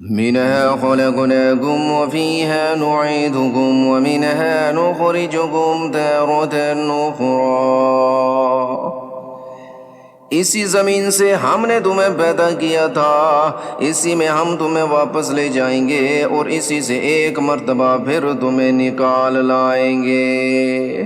منها خلقناكم وفيها نعيدكم ومنها نخرجكم تارة أخرى. اسی زمین سے ہم نے تمہیں پیدا کیا تھا، اسی میں ہم تمہیں واپس لے جائیں گے اور اسی سے ایک مرتبہ پھر تمہیں نکال لائیں گے.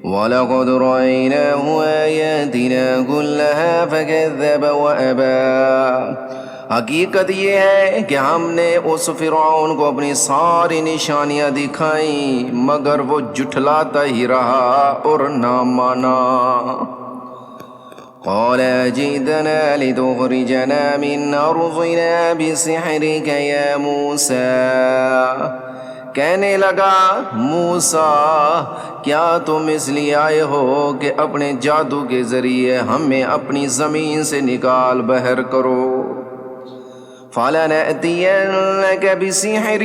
وَلَقَدْ رَأَيْنَاهُ آيَاتِنَا كُلَّهَا فَكَذَّبَ وَأَبَى. حقیقت یہ ہے کہ ہم نے اس فرعون کو اپنی ساری نشانیاں دکھائیں مگر وہ جھٹلاتا ہی رہا اور نہ مانا. قال جئتنا لتخرجنا من أرضنا بسحرك يا موسى. کہنے لگا موسیٰ کیا تم اس لیے آئے ہو کہ اپنے جادو کے ذریعے ہمیں اپنی زمین سے نکال بہر کرو. فَلَنَأْتِيَنَّكَ بِسِحْرٍ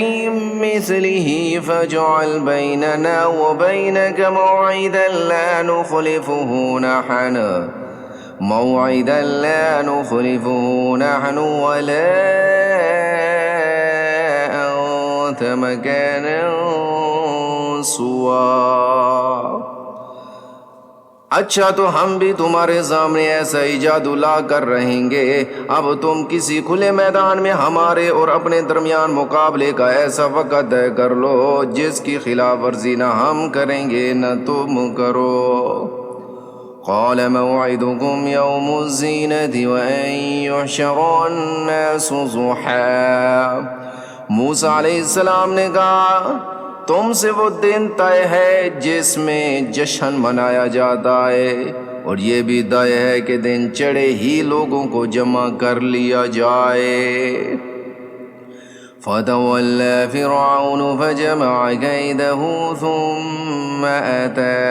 مِّثْلِهِ فَاجْعَلْ بَيْنَنَا وَبَيْنَكَ مَوْعِدًا لَّا نُخْلِفُهُ نَحْنُ وَلَا أَنتَ مَكَانًا سُوًى. اچھا تو ہم بھی تمہارے سامنے ایسا ہی جادو لا کر رہیں گے. اب تم کسی کھلے میدان میں ہمارے اور اپنے درمیان مقابلے کا ایسا وقت طے کر لو جس کی خلاف ورزی نہ ہم کریں گے نہ تم کرو. قال موعدكم يوم الزينة وأن يحشر الناس ضحى. موسیٰ علیہ السلام نے کہا تم سے وہ دن طے ہے جس میں جشن منایا جاتا ہے اور یہ بھی طے ہے کہ دن چڑھے ہی لوگوں کو جمع کر لیا جائے. فَتَوَلَّى فِرْعَوْنُ فَجَمَعَ كَيْدَهُ ثُمَّ أَتَى.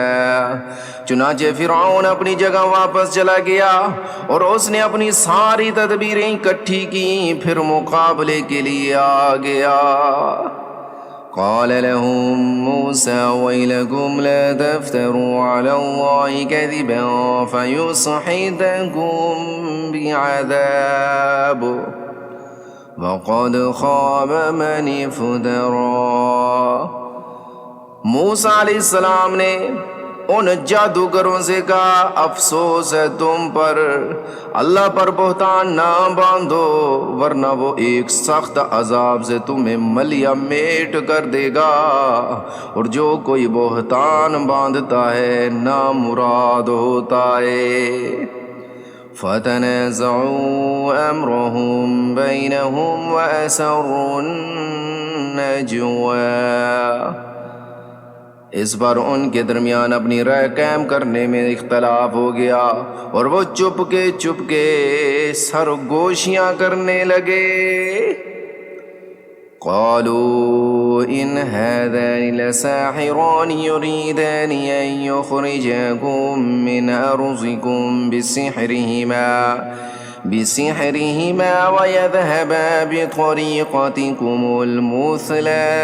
چنانچہ فرعون اپنی جگہ واپس چلا گیا اور اس نے اپنی ساری تدبیریں اکٹھی کی پھر مقابلے کے لیے آ گیا. قال لهم موسى ويلكم لا تفتروا على الله كذبا فيسحتكم بعذاب وقد خاب من افترى. موسیٰ علیہ السلام نے ان جادوگروں سے کہا افسوس ہے تم پر، اللہ پر بہتان نہ باندھو ورنہ وہ ایک سخت عذاب سے تمہیں ملیا میٹ کر دے گا، اور جو کوئی بہتان باندھتا ہے نامراد ہوتا ہے. فَتَنَازَعُوا أَمْرَهُمْ بَيْنَهُمْ وَأَسَرُّوا النَّجْوَىٰ. اس پر ان کے درمیان اپنی رائے قائم کرنے میں اختلاف ہو گیا اور وہ چپکے سرگوشیاں کرنے لگے. قالوا إن هذان لساحران يريدان أن يخرجاكم من أرضكم بسحرهما ويذهبا بطريقتكم المثلى.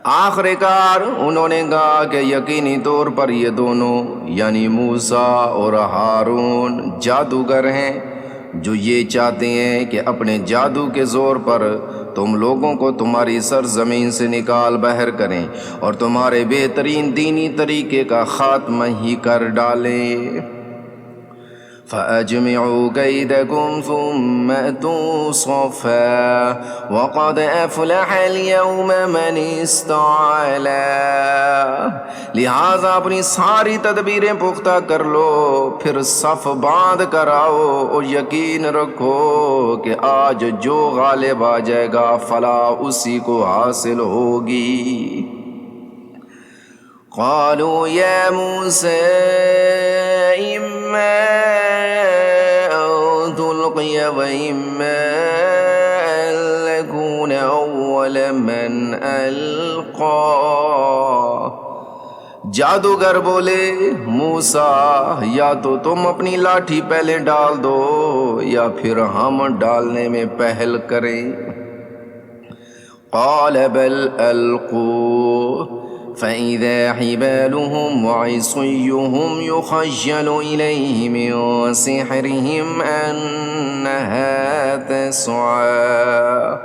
آخر کار انہوں نے کہا کہ یقینی طور پر یہ دونوں یعنی موسیٰ اور ہارون جادوگر ہیں جو یہ چاہتے ہیں کہ اپنے جادو کے زور پر تم لوگوں کو تمہاری سرزمین سے نکال بہر کریں اور تمہارے بہترین دینی طریقے کا خاتمہ ہی کر ڈالیں. فَأَجْمِعُوا كَيْدَكُمْ ثُمَّ أْتُوا صَفًّا وَقَدْ أَفْلَحَ الْيَوْمَ مَنِ اسْتَعْلَىٰ. لہٰذا اپنی ساری تدبیریں پختہ کر لو پھر صف باندھ کر آؤ اور یقین رکھو کہ آج جو غالب آ جائے گا فلاح اسی کو حاصل ہوگی. قالوا يا موسى إما أن تلقي وإما أن نكون أول من ألقى. جادوگر بولے موسیٰ یا تو تم اپنی لاٹھی پہلے ڈال دو یا پھر ہم ڈالنے میں پہل کریں. قال بل ألقوا فَإِذَا حِبَالُهُمْ وَعِصِيُّهُمْ يُخَيَّلُ إِلَيْهِ مِنْ سِحْرِهِمْ أَنَّهَا إنها تسعى۔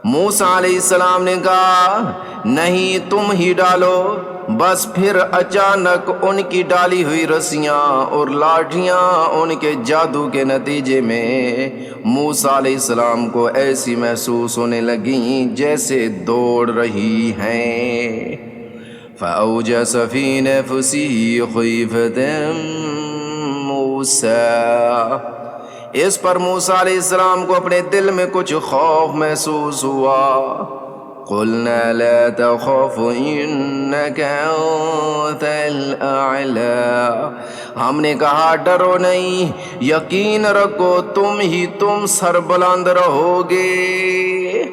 موسیٰ علیہ السلام نے کہا نہیں تم ہی ڈالو۔ بس پھر اچانک ان کی ڈالی ہوئی رسیاں اور لاٹھیاں ان کے جادو کے نتیجے میں موسیٰ علیہ السلام کو ایسی محسوس ہونے لگیں جیسے دوڑ رہی ہیں۔ فأوجس في نفسه خيفة موسیٰ، اس پر موسیٰ علیہ السلام کو اپنے دل میں کچھ خوف محسوس ہوا۔ قلنا لا تخف انك انت الاعلى، ہم نے کہا ڈرو نہیں، یقین رکھو تم سربلند رہو گے۔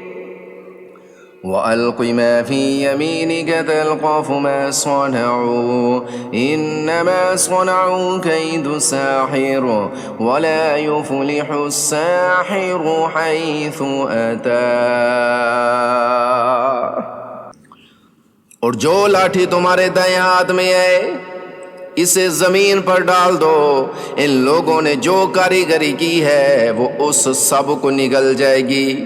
وَأَلْقِ مَا فِي يَمِينِكَ تَلْقَفُ مَا صَنَعُوا إِنَّمَا صَنَعُوا كَيْدُ سَاحِرٍ وَلَا يُفْلِحُ السَّاحِرُ حَيْثُ أَتَى۔ اور جو لاٹھی تمہارے دائیں ہاتھ میں ہے اسے زمین پر ڈال دو، ان لوگوں نے جو کاریگری کی ہے وہ اس سب کو نگل جائے گی۔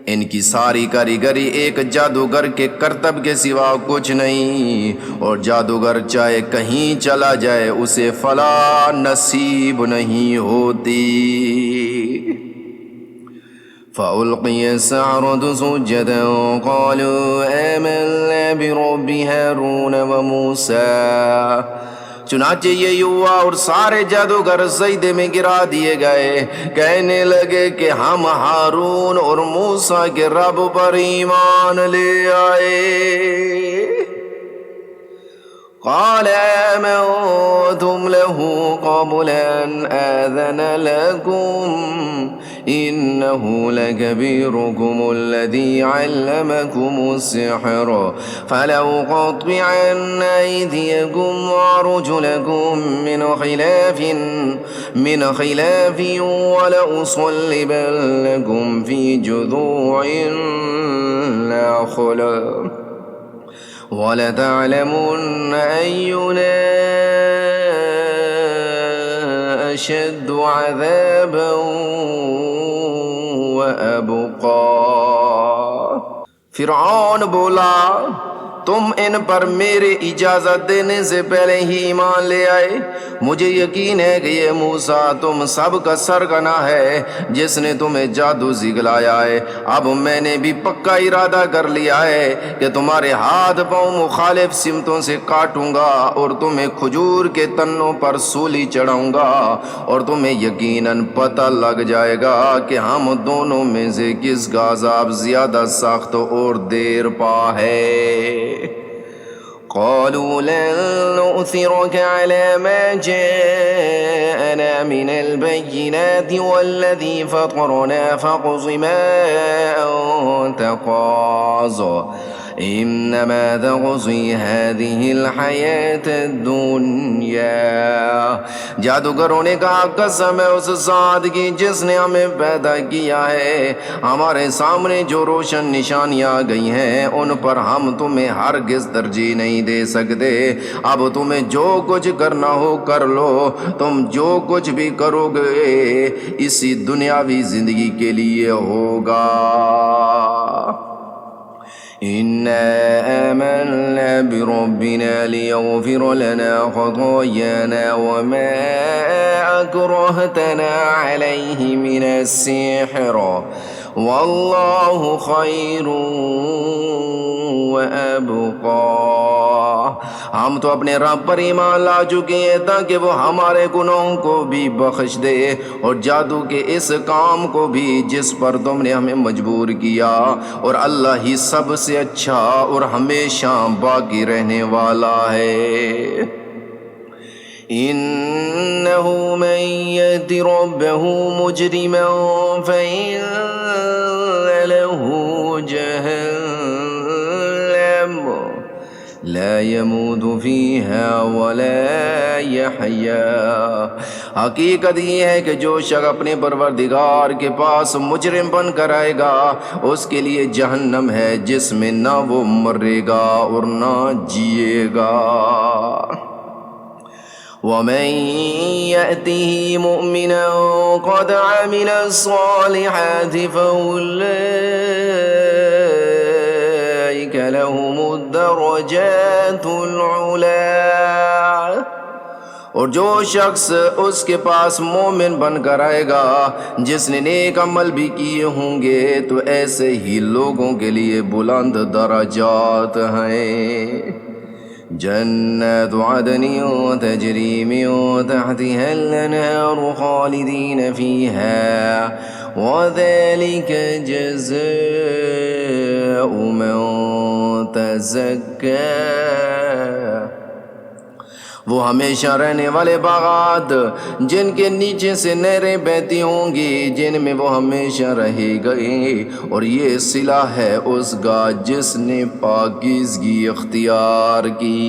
ان کی ساری کاریگری ایک جادوگر کے کرتب کے سوا کچھ نہیں، اور جادوگر چاہے کہیں چلا جائے اسے فلاح نصیب نہیں ہوتی۔ فَأُلْقِيَ السَّحَرَةُ سُجَّدًا قَالُوا آمَنَّا بِرَبِّ هَارُونَ وَمُوسَىٰ، چنانچہ یہ ہوا اور سارے جادوگر سجدے میں گرا دیے گئے، کہنے لگے کہ ہم ہارون اور موسیٰ کے رب پر ایمان لے آئے۔ قال آمنتم له قبل أن آذن لكم إنه لكبيركم الذي علمكم السحر فلأقطعن أيديكم وأرجلكم من خلاف ولأصلبنكم في جذوع النخل وَلَتَعْلَمُنَّ أَيُّنَا أَشَدُّ عَذَابًا وَأَبْقَىٰ۔ فرعون بولا تم ان پر میرے اجازت دینے سے پہلے ہی ایمان لے آئے، مجھے یقین ہے کہ یہ موسیٰ تم سب کا سرغنہ ہے جس نے تمہیں جادو سکھلایا ہے۔ اب میں نے بھی پکا ارادہ کر لیا ہے کہ تمہارے ہاتھ پاؤں مخالف سمتوں سے کاٹوں گا اور تمہیں کھجور کے تنوں پر سولی چڑھاؤں گا، اور تمہیں یقیناً پتہ لگ جائے گا کہ ہم دونوں میں سے کس کا عذاب زیادہ سخت اور دیر پا ہے۔ قالوا لن نؤثرك على ما جاءنا من البينات والذي فطرنا فاقض ما أنت قاض إنما تقضي هذه الحياة الدنيا۔ جادوگروں نے کہا قسم ہے اس ذات کی جس نے ہمیں پیدا کیا ہے، ہمارے سامنے جو روشن نشانیاں گئی ہیں ان پر ہم تمہیں ہرگز ترجیح نہیں دے سکتے۔ اب تمہیں جو کچھ کرنا ہو کر لو، تم جو کچھ بھی کرو گے اسی دنیاوی زندگی کے لیے ہوگا۔ إِنَّا آمَنَّا بِرَبِّنَا لِيَغْفِرَ لَنَا خَطَايَانَا وَمَا أَكْرَهْتَنَا عَلَيْهِ مِنَ السِّحْرِ وَاللَّهُ خَيْرٌ وَأَبْقَىٰ۔ ہم تو اپنے رب پر ایمان لا چکے ہیں تاکہ وہ ہمارے گناہوں کو بھی بخش دے اور جادو کے اس کام کو بھی جس پر تم نے ہمیں مجبور کیا، اور اللہ ہی سب سے اچھا اور ہمیشہ باقی رہنے والا ہے۔ إِنَّهُ مَن يَأْتِ رَبَّهُ مُجْرِمًا فَإِنَّ لَهُ جَهَنَّمَ لا يموت فيها ولا يحيا۔ حقیقت یہ ہے کہ جو شخص اپنے پروردگار کے پاس مجرم بن کر آئے گا اس کے لیے جہنم ہے جس میں نہ وہ مرے گا اور نہ جیے گا۔ ومن يأته مؤمنا قد عمل الصالحات فأولئك لهم الدرجات العلی، اور جو شخص اس کے پاس مومن بن کر آئے گا جس نے نیک عمل بھی کیے ہوں گے تو ایسے ہی لوگوں کے لیے بلند درجات ہیں۔ جنات عدن تجری من تحتها الانہار خالدین فیہا وذلک جزاء من تزکی، وہ ہمیشہ رہنے والے باغات جن کے نیچے سے نہریں بہتی ہوں گی جن میں وہ ہمیشہ رہے گئے، اور یہ صلہ ہے اس کا جس نے پاکیزگی اختیار کی۔